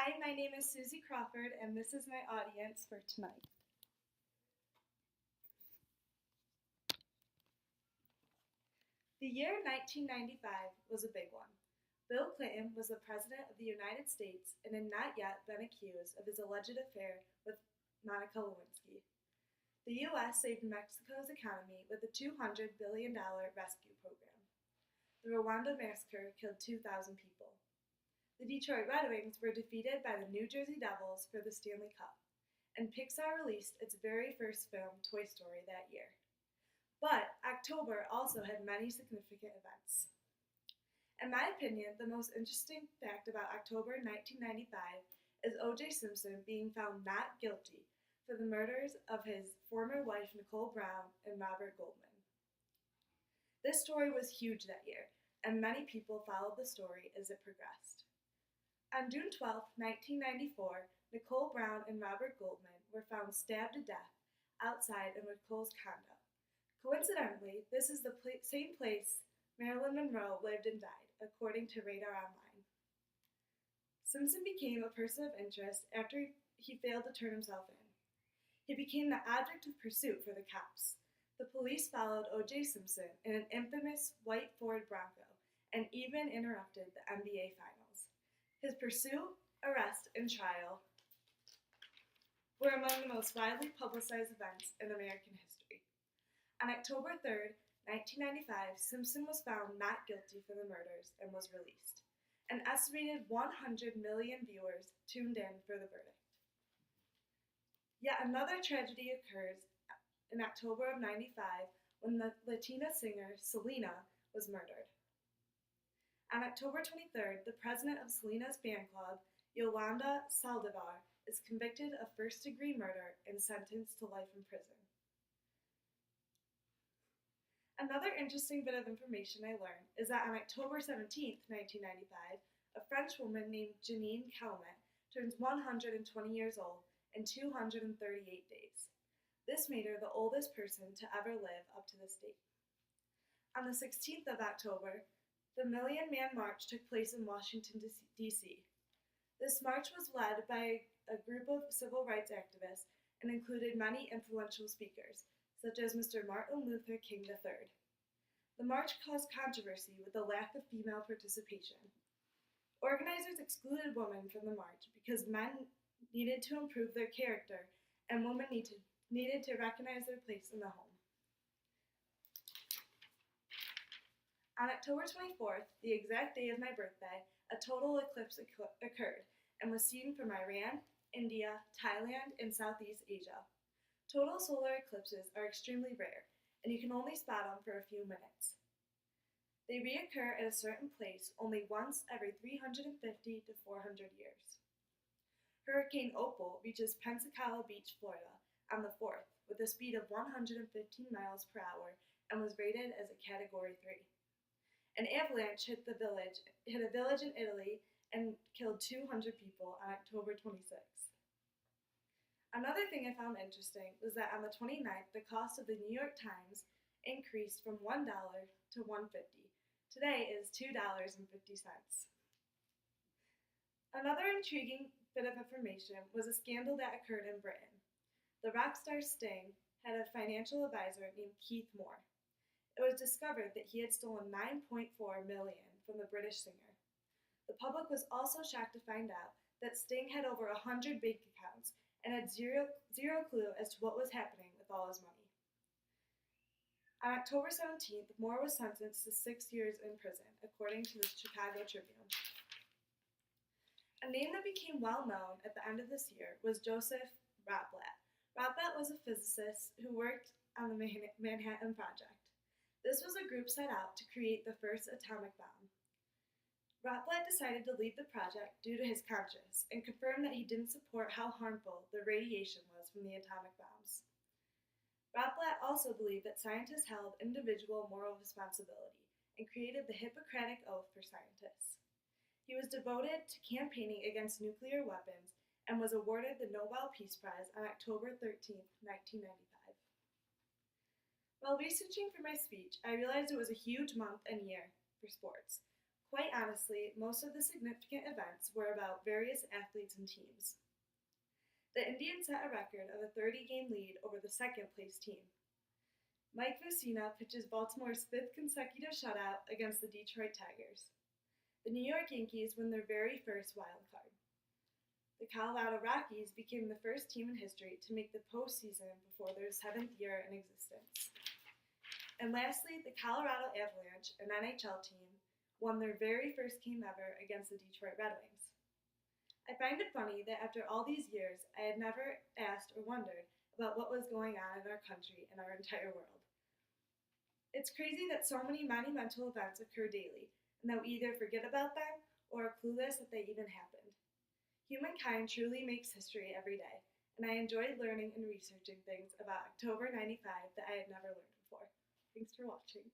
Hi, my name is Susie Crawford, and this is my audience for tonight. The year 1995 was a big one. Bill Clinton was the President of the United States and had not yet been accused of his alleged affair with Monica Lewinsky. The U.S. saved Mexico's economy with a $200 billion rescue program. The Rwanda massacre killed 2,000 people. The Detroit Red Wings were defeated by the New Jersey Devils for the Stanley Cup, and Pixar released its very first film, Toy Story, that year. But October also had many significant events. In my opinion, the most interesting fact about October 1995 is O.J. Simpson being found not guilty for the murders of his former wife Nicole Brown and Robert Goldman. This story was huge that year, and many people followed the story as it progressed. On June 12, 1994, Nicole Brown and Robert Goldman were found stabbed to death outside of Nicole's condo. Coincidentally, this is the same place Marilyn Monroe lived and died, according to Radar Online. Simpson became a person of interest after he failed to turn himself in. He became the object of pursuit for the cops. The police followed O.J. Simpson in an infamous white Ford Bronco and even interrupted the NBA Finals. His pursuit, arrest, and trial were among the most widely publicized events in American history. On October 3, 1995, Simpson was found not guilty for the murders and was released. An estimated 100 million viewers tuned in for the verdict. Yet another tragedy occurs in October of 95 when the Latina singer Selena was murdered. On October 23rd, the president of Selena's fan club, Yolanda Saldivar, is convicted of first-degree murder and sentenced to life in prison. Another interesting bit of information I learned is that on October 17, 1995, a French woman named Janine Calment turns 120 years old in 238 days. This made her the oldest person to ever live up to this date. On the 16th of October, the Million Man March took place in Washington, D.C. This march was led by a group of civil rights activists and included many influential speakers, such as Mr. Martin Luther King III. The march caused controversy with the lack of female participation. Organizers excluded women from the march because men needed to improve their character and women needed to recognize their place in the home. On October 24th, the exact day of my birthday, a total eclipse occurred and was seen from Iran, India, Thailand, and Southeast Asia. Total solar eclipses are extremely rare, and you can only spot them for a few minutes. They reoccur at a certain place only once every 350 to 400 years. Hurricane Opal reaches Pensacola Beach, Florida, on the 4th with a speed of 115 miles per hour and was rated as a Category 3. An avalanche hit a village in Italy and killed 200 people on October 26th. Another thing I found interesting was that on the 29th, the cost of the New York Times increased from $1 to $1.50. Today is $2.50. Another intriguing bit of information was a scandal that occurred in Britain. The rock star Sting had a financial advisor named Keith Moore. It was discovered that he had stolen $9.4 million from the British singer. The public was also shocked to find out that Sting had over 100 bank accounts and had zero clue as to what was happening with all his money. On October 17th, Moore was sentenced to 6 years in prison, according to the Chicago Tribune. A name that became well known at the end of this year was Joseph Rotblat. Rotblat was a physicist who worked on the Manhattan Project. This was a group set out to create the first atomic bomb. Rotblat decided to leave the project due to his conscience and confirmed that he didn't support how harmful the radiation was from the atomic bombs. Rotblat also believed that scientists held individual moral responsibility and created the Hippocratic Oath for scientists. He was devoted to campaigning against nuclear weapons and was awarded the Nobel Peace Prize on October 13, 1995. While researching for my speech, I realized it was a huge month and year for sports. Quite honestly, most of the significant events were about various athletes and teams. The Indians set a record of a 30-game lead over the second place team. Mike Mussina pitches Baltimore's fifth consecutive shutout against the Detroit Tigers. The New York Yankees win their very first wild card. The Colorado Rockies became the first team in history to make the postseason before their 7th year in existence. And lastly, the Colorado Avalanche, an NHL team, won their very first game ever against the Detroit Red Wings. I find it funny that after all these years, I had never asked or wondered about what was going on in our country and our entire world. It's crazy that so many monumental events occur daily, and that we either forget about them or are clueless that they even happened. Humankind truly makes history every day, and I enjoyed learning and researching things about October '95 that I had never learned before. Thanks for watching.